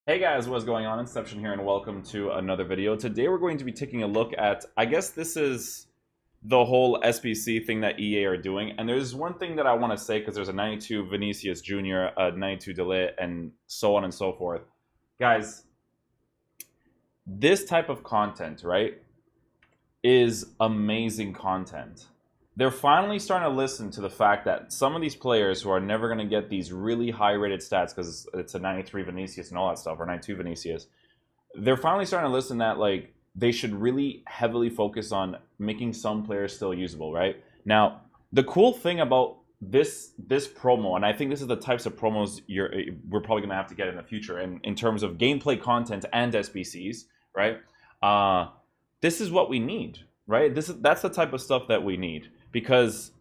Hey guys, what's going on? Inception here and welcome to another video. Today we're going to be taking a look at, I guess this is the whole SBC thing that EA are doing. And there's one thing that I want to say because there's a 92 Vinicius Jr., a 92 Delit, and so on and so forth. Guys, this type of content, right, is amazing content. They're finally starting to listen to the fact that some of these players who are never going to get these really high rated stats because it's a 93 Vinicius and all that stuff, or 92 Vinicius, they're finally starting to listen that like they should really heavily focus on making some players still usable, right? Now, the cool thing about this promo, and I think this is the types of promos we're probably going to have to get in the future, and in terms of gameplay content and SBCs, right? This is what we need, right? That's the type of stuff that we need. Because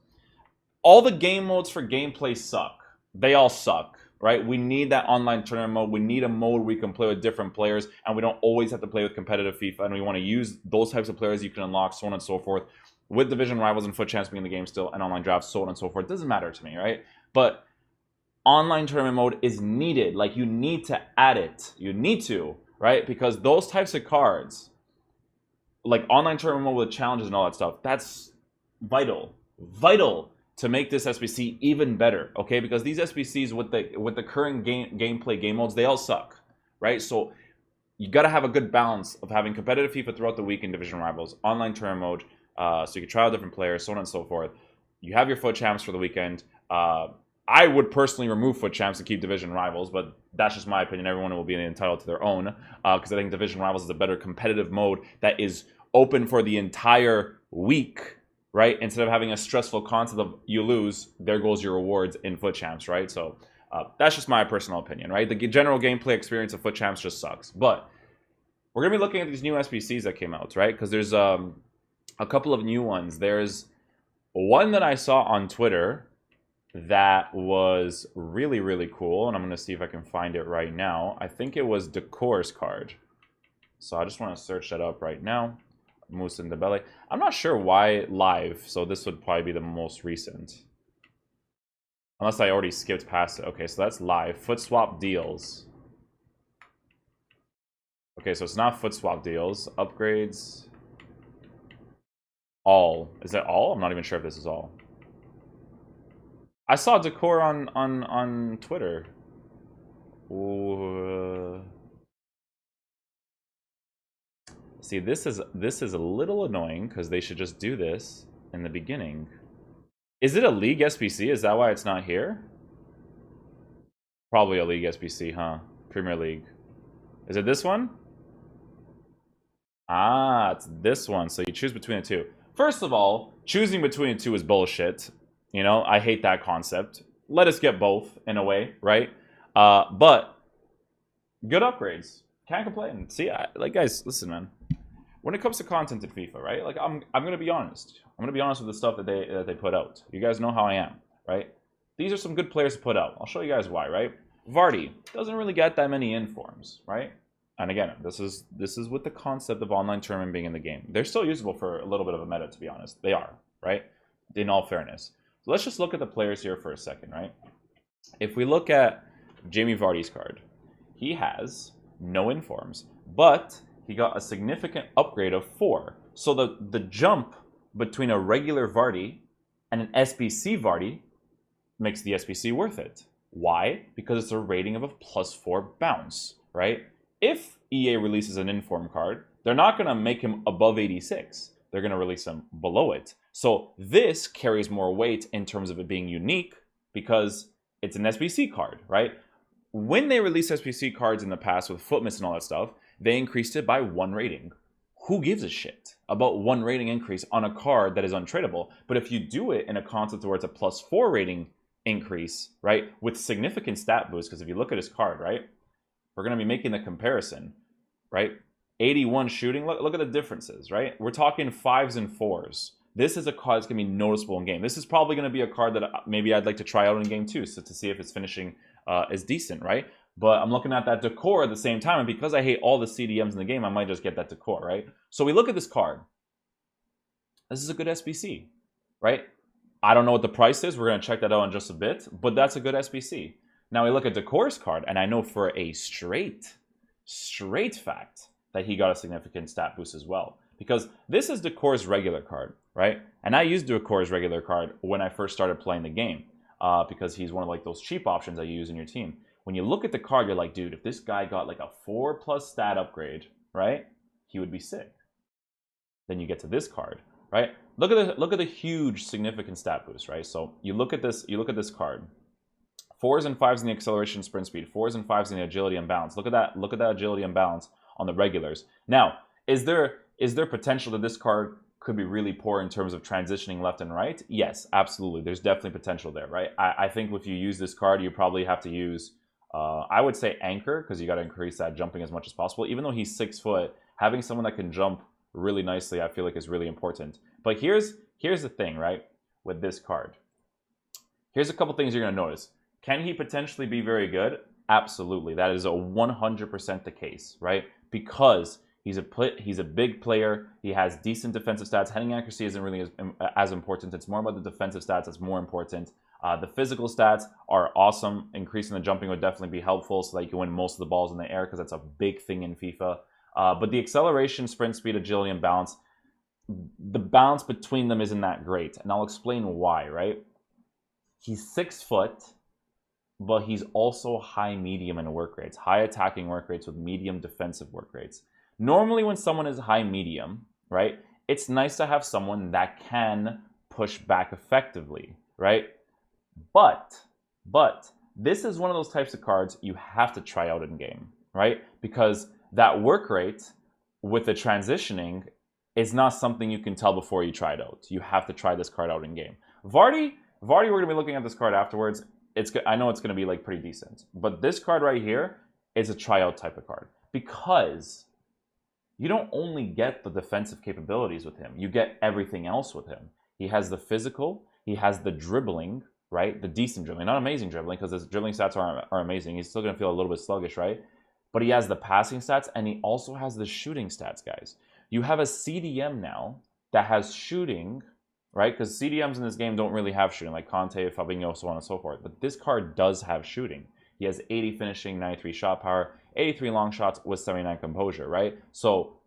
all the game modes for gameplay suck. They all suck, right? We need that online tournament mode. We need a mode where we can play with different players, and we don't always have to play with competitive FIFA, and we want to use those types of players you can unlock, so on and so forth, with division rivals and foot champs being in the game still, and online drafts, so on and so forth. It doesn't matter to me, right? But online tournament mode is needed. Like, you need to add it. You need to, right? Because those types of cards, like online tournament mode with challenges and all that stuff, that's vital to make this SBC even better, okay? Because these SBCs with the current gameplay game modes, they all suck, right? So you got to have a good balance of having competitive FIFA throughout the week in division rivals, online tournament mode, so you can try out different players, so on and so forth. You have your foot champs for the weekend. I would personally remove foot champs and keep division rivals, but that's just my opinion. Everyone will be entitled to their own, because I think division rivals is a better competitive mode that is open for the entire week, right? Instead of having a stressful concept of you lose, there goes your rewards in foot champs, right? So that's just my personal opinion, right? The general gameplay experience of foot champs just sucks. But we're gonna be looking at these new SBCs that came out, right? Because there's a couple of new ones. There's one that I saw on Twitter that was really cool, and I'm gonna see if I can find it right now. I think it was Doucoure's card. So I just want to search that up right now. Moose in the belly. I'm not sure why live, so this would probably be the most recent. Unless I already skipped past it. Okay, so that's live. Foot swap deals. Okay, so it's not foot swap deals. Upgrades. All. Is that all? I'm not even sure if this is all. I saw Doucoure on Twitter. Ooh. See, this is a little annoying because they should just do this in the beginning. Is it a League SBC? Is that why it's not here? Probably a League SBC, huh? Premier League. Is it this one? Ah, it's this one. So you choose between the two. First of all, choosing between the two is bullshit. You know, I hate that concept. Let us get both in a way, right? But good upgrades. Can't complain. See, like, guys, listen, man. When it comes to content in FIFA, right? Like, I'm gonna be honest. I'm gonna be honest with the stuff that they put out. You guys know how I am, right? These are some good players to put out. I'll show you guys why, right? Vardy doesn't really get that many informs, right? And again, this is with the concept of online tournament being in the game. They're still usable for a little bit of a meta, to be honest. They are, right? In all fairness. So let's just look at the players here for a second, right? If we look at Jamie Vardy's card, he has no informs, but he got a significant upgrade of 4. So the jump between a regular Vardy and an SBC Vardy makes the SBC worth it. Why? Because it's a rating of a +4 bounce, right? If EA releases an inform card, they're not going to make him above 86. They're going to release him below it. So this carries more weight in terms of it being unique because it's an SBC card, right? When they released SBC cards in the past with foot miss and all that stuff, they increased it by 1 rating. Who gives a shit about 1 rating increase on a card that is untradeable? But if you do it in a concept where it's a +4 rating increase, right, with significant stat boost, because if you look at his card, right, we're going to be making the comparison, right? 81 shooting, look at the differences, right? We're talking 5s and 4s. This is a card that's going to be noticeable in game. This is probably going to be a card that maybe I'd like to try out in game too, so to see if it's finishing is decent, right? But I'm looking at that Doucoure at the same time, and because I hate all the CDMs in the game, I might just get that Doucoure, right? So we look at this card. This is a good SBC, right? I don't know what the price is. We're going to check that out in just a bit, but that's a good SBC. Now we look at Doucoure's card, and I know for a straight straight fact that he got a significant stat boost as well. Because this is Doucoure's regular card, right? And I used Doucoure's regular card when I first started playing the game, because he's one of like those cheap options that you use in your team. When you look at the card, you're like, dude, if this guy got like a 4+ stat upgrade, right, he would be sick. Then you get to this card, right? Look at the huge significant stat boost, right? So you look at this card. 4s and 5s in the acceleration, sprint speed. 4s and 5s in the agility and balance. Look at that agility and balance on the regulars. Now, is there potential that this card could be really poor in terms of transitioning left and right? Yes, absolutely. There's definitely potential there, right? I think if you use this card, you probably have to use, I would say anchor, because you got to increase that jumping as much as possible. Even though he's 6 foot, having someone that can jump really nicely, I feel like is really important. But here's the thing, right? With this card, here's a couple things you're going to notice. Can he potentially be very good? Absolutely. That is a 100% the case, right? Because he's a big player. He has decent defensive stats. Heading accuracy isn't really as important. It's more about the defensive stats that's more important. The physical stats are awesome. Increasing the jumping would definitely be helpful so that you can win most of the balls in the air, because that's a big thing in FIFA. But the acceleration, sprint speed, agility, and balance, the balance between them isn't that great. And I'll explain why, right? He's 6 foot, but he's also high medium in work rates, high attacking work rates with medium defensive work rates. Normally when someone is high medium, right, it's nice to have someone that can push back effectively, right? But this is one of those types of cards you have to try out in game, right? Because that work rate with the transitioning is not something you can tell before you try it out. You have to try this card out in game. Vardy, we're going to be looking at this card afterwards. I know it's going to be like pretty decent, but this card right here is a tryout type of card, because you don't only get the defensive capabilities with him, you get everything else with him. He has the physical, he has the dribbling, right? The decent dribbling, not amazing dribbling, because his dribbling stats are amazing. He's still going to feel a little bit sluggish, right? But he has the passing stats, and he also has the shooting stats, guys. You have a CDM now that has shooting, right? Because CDMs in this game don't really have shooting, like Conte, Fabinho, so on and so forth. But this card does have shooting. He has 80 finishing, 93 shot power, 83 long shots with 79 composure, right? So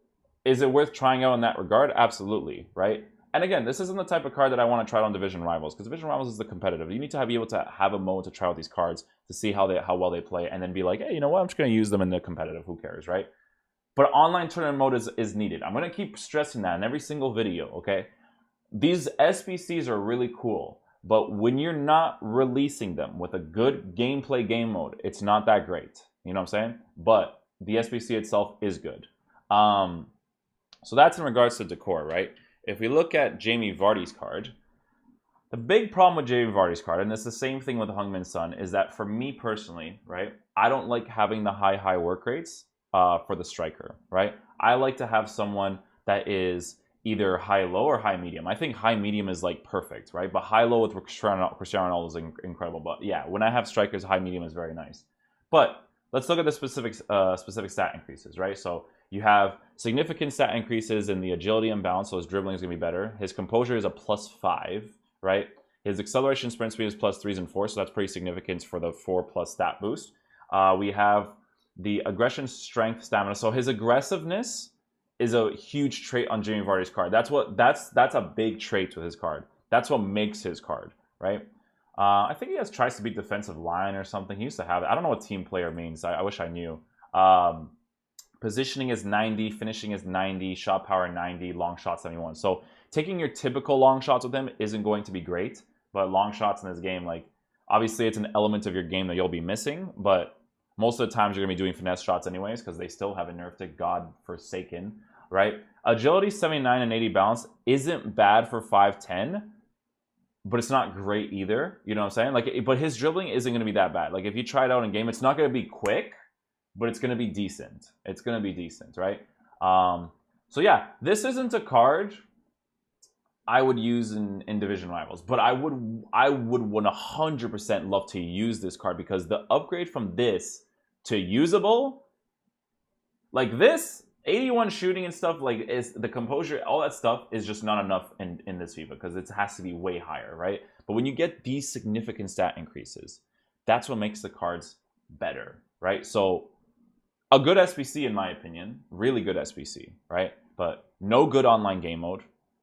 is it worth trying out in that regard? Absolutely, right? And again, this isn't the type of card that I want to try out on Division Rivals, because Division Rivals is the competitive. You need to be able to have a mode to try out these cards to see how well they play, and then be like, hey, you know what? I'm just going to use them in the competitive. Who cares, right? But online tournament mode is needed. I'm going to keep stressing that in every single video, okay? These SBCs are really cool, but when you're not releasing them with a good gameplay game mode, it's not that great. You know what I'm saying? But the SBC itself is good. So that's in regards to Doucoure, right? If we look at Jamie Vardy's card, the big problem with Jamie Vardy's card, and it's the same thing with Heung-min Son, is that for me personally, right, I don't like having the high work rates for the striker, right? I like to have someone that is either high-low or high-medium. I think high-medium is like perfect, right? But high-low with Cristiano Ronaldo is incredible. But yeah, when I have strikers, high-medium is very nice. But let's look at the specific stat increases, right? So you have significant stat increases in the agility and balance, so his dribbling is going to be better. His composure is a +5, right? His acceleration sprint speed is +3s and 4s, so that's pretty significant for the 4+ stat boost. We have the aggression, strength, stamina. So his aggressiveness is a huge trait on Jamie Vardy's card. That's a big trait with his card. That's what makes his card, right? I think he tries to beat defensive line or something. He used to have it. I don't know what team player means. I wish I knew. Positioning is 90, finishing is 90, shot power 90, long shot 71. So taking your typical long shots with him isn't going to be great, but long shots in this game, like, obviously it's an element of your game that you'll be missing, but most of the times you're going to be doing finesse shots anyways, because they still haven't nerfed it, God forsaken, right? Agility 79 and 80 balance isn't bad for 5'10", but it's not great either. You know what I'm saying? Like, but his dribbling isn't going to be that bad. Like, if you try it out in game, it's not going to be quick, but it's going to be decent. It's going to be decent, right? So yeah, this isn't a card I would use in Division Rivals, but I would 100% love to use this card, because the upgrade from this to usable, like this, 81 shooting and stuff, like, is the composure, all that stuff is just not enough in this FIFA, because it has to be way higher, right? But when you get these significant stat increases, that's what makes the cards better, right? So a good SBC in my opinion, really good SBC, right? But no good online game mode,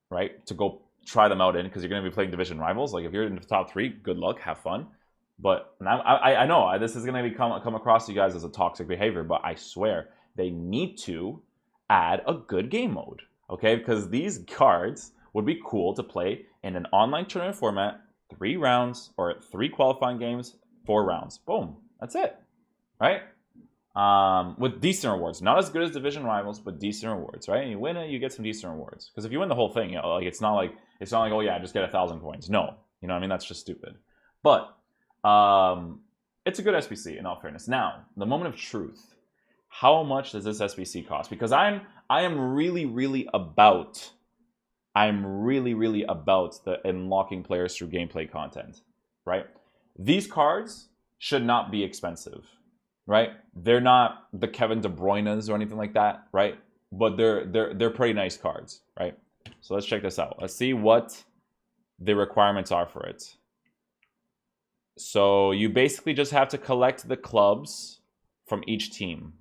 right? To go try them out in, because you're going to be playing division rivals. Like if you're in the top 3, good luck, have fun. But I know this is going to come across to you guys as a toxic behavior, but I swear they need to add a good game mode, okay? Because these cards would be cool to play in an online tournament format, 3 rounds or 3 qualifying games, 4 rounds. Boom, that's it, right? With decent rewards, not as good as division rivals, but decent rewards, right? And you win it, you get some decent rewards. Because if you win the whole thing, you know, like it's not like oh yeah, just get 1,000 coins. No, you know what I mean? That's just stupid. But it's a good SBC in all fairness. Now, the moment of truth. How much does this SBC cost? Because I'm really about the unlocking players through gameplay content, right? These cards should not be expensive, right? They're not the Kevin De Bruyne's or anything like that, right? But they're pretty nice cards, right? So let's check this out. Let's see what the requirements are for it. So you basically just have to collect the clubs from each team.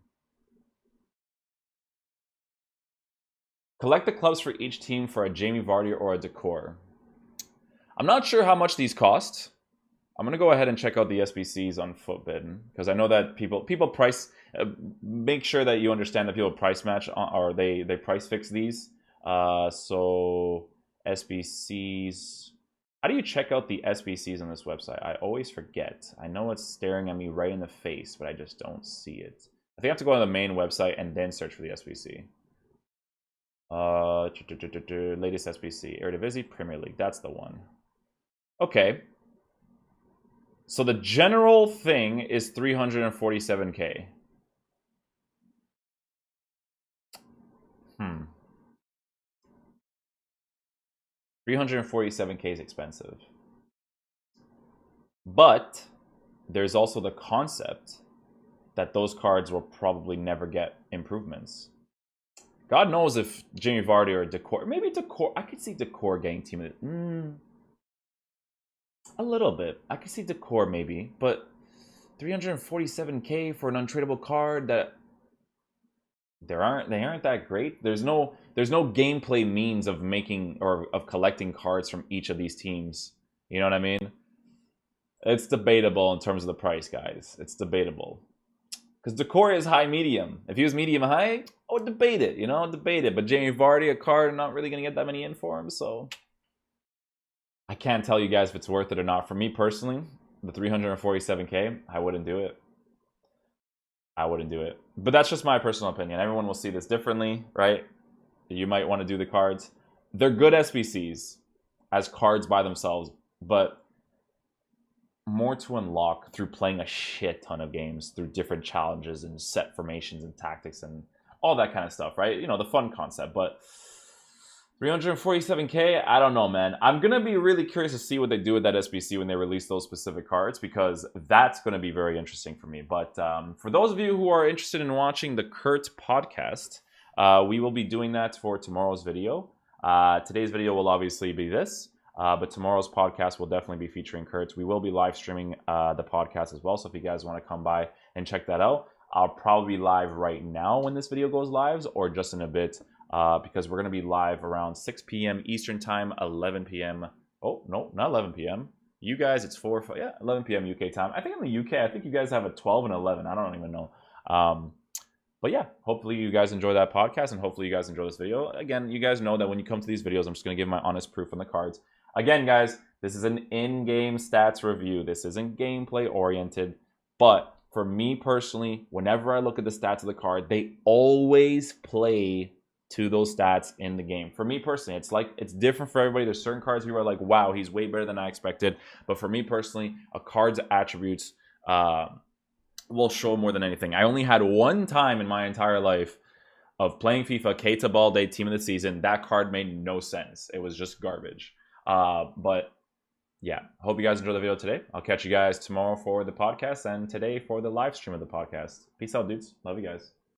Collect the clubs for each team for a Jamie Vardy or a Doucoure. I'm not sure how much these cost. I'm going to go ahead and check out the SBCs on Footbin, because I know that people price... make sure that you understand that people price match, or they price fix these. So SBCs... How do you check out the SBCs on this website? I always forget. I know it's staring at me right in the face, but I just don't see it. I think I have to go on the main website and then search for the SBC. Latest SBC, Eredivisie, Premier League. That's the one. Okay. So the general thing is 347k. 347k is expensive. But there's also the concept that those cards will probably never get improvements. God knows if Jamie Vardy or Doucoure, maybe Doucoure, I could see Doucoure getting team a little bit. I could see Doucoure maybe, but 347k for an untradeable card that they aren't that great. There's no gameplay means of making or of collecting cards from each of these teams. You know what I mean? It's debatable in terms of the price, guys. It's debatable. Because Doucoure is high medium. If he was medium high, I would debate it, you know, debate it. But Jamie Vardy, a card, not really going to get that many in for him, so I can't tell you guys if it's worth it or not. For me personally, the 347k, I wouldn't do it. I wouldn't do it. But that's just my personal opinion. Everyone will see this differently, right? You might want to do the cards. They're good SBCs as cards by themselves, but more to unlock through playing a shit ton of games, through different challenges and set formations and tactics and all that kind of stuff, right? You know, the fun concept. But 347k, I don't know, man. I'm going to be really curious to see what they do with that SBC when they release those specific cards, because that's going to be very interesting for me. But for those of you who are interested in watching the Kurt podcast, we will be doing that for tomorrow's video. Today's video will obviously be this, but tomorrow's podcast will definitely be featuring Kurt. We will be live streaming the podcast as well, so if you guys want to come by and check that out, I'll probably be live right now when this video goes live, or just in a bit. Because we're going to be live around 6 p.m. Eastern time, 11 p.m. Oh, no, not 11 p.m. You guys, it's 11 p.m. UK time. I think in the UK, I think you guys have a 12 and 11. I don't even know. But yeah, hopefully you guys enjoy that podcast, and hopefully you guys enjoy this video. Again, you guys know that when you come to these videos, I'm just going to give my honest proof on the cards. Again, guys, this is an in-game stats review. This isn't gameplay oriented, but for me personally, whenever I look at the stats of the card, they always play to those stats in the game. For me personally, it's different for everybody. There's certain cards who are like, wow, he's way better than I expected. But for me personally, a card's attributes will show more than anything. I only had one time in my entire life of playing FIFA, Keita Balde, team of the season. That card made no sense. It was just garbage. But yeah, hope you guys enjoyed the video today. I'll catch you guys tomorrow for the podcast, and today for the live stream of the podcast. Peace out, dudes. Love you guys.